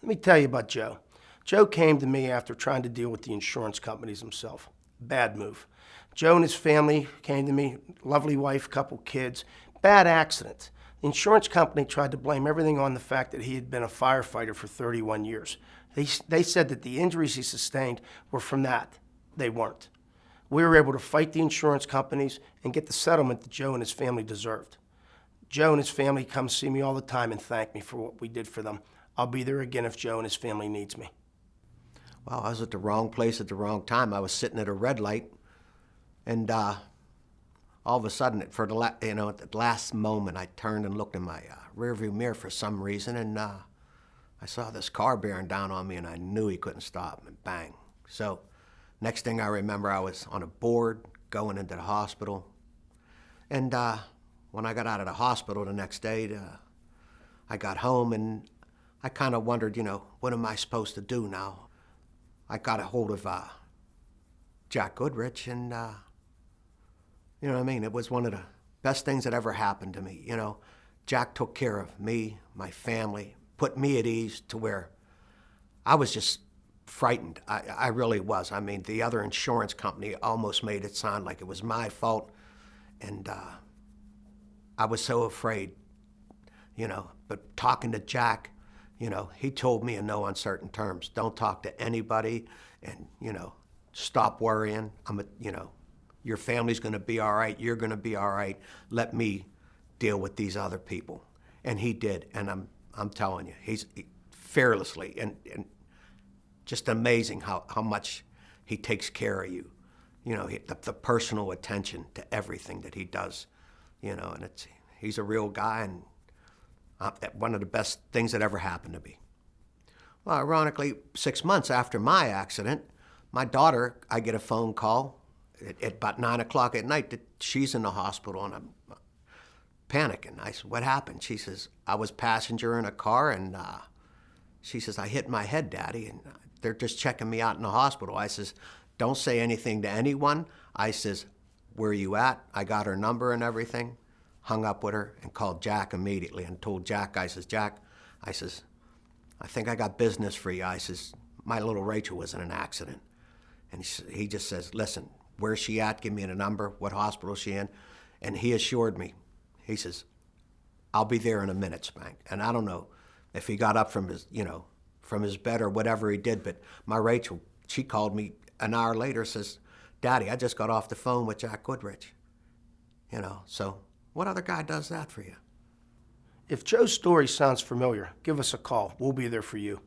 Let me tell you about Joe. Joe came to me after trying to deal with the insurance companies himself. Bad move. Joe and his family came to me, lovely wife, couple kids. Bad accident. The insurance company tried to blame everything on the fact that he had been a firefighter for 31 years. They said that the injuries he sustained were from that. They weren't. We were able to fight the insurance companies and get the settlement that Joe and his family deserved. Joe and his family come see me all the time and thank me for what we did for them. I'll be there again if Joe and his family needs me. Well, I was at the wrong place at the wrong time. I was sitting at a red light, and all of a sudden, at the last moment, I turned and looked in my rearview mirror for some reason, and I saw this car bearing down on me, and I knew he couldn't stop, and bang. So next thing I remember, I was on a board going into the hospital, and when I got out of the hospital the next day, I got home, and I kind of wondered, what am I supposed to do now? I got a hold of Jack Goodrich, and you know what I mean? It was one of the best things that ever happened to me. Jack took care of me, my family, put me at ease to where I was just frightened. I really was. I mean, the other insurance company almost made it sound like it was my fault, and I was so afraid, But talking to Jack, he told me in no uncertain terms, don't talk to anybody and, stop worrying. Your family's going to be all right. You're going to be all right. Let me deal with these other people. And he did. And I'm telling you, he's fearlessly and just amazing how much he takes care of you. The personal attention to everything that he does, and he's a real guy, and one of the best things that ever happened to me. Well, ironically, 6 months after my accident, my daughter, I get a phone call at about 9 o'clock at night that she's in the hospital, and I'm panicking. I said, what happened? She says, I was passenger in a car, and she says, I hit my head, Daddy, and they're just checking me out in the hospital. I says, don't say anything to anyone. I says, where are you at? I got her number and everything. Hung up with her and called Jack immediately and told Jack, Jack, I think I got business for you. I says, my little Rachel was in an accident. And he just says, listen, where's she at? Give me the number, what hospital is she in? And he assured me, he says, I'll be there in a minute, Spank. And I don't know if he got up from his bed or whatever he did, but my Rachel, she called me an hour later, says, Daddy, I just got off the phone with Jack Goodrich. So what other guy does that for you? If Joe's story sounds familiar, give us a call. We'll be there for you.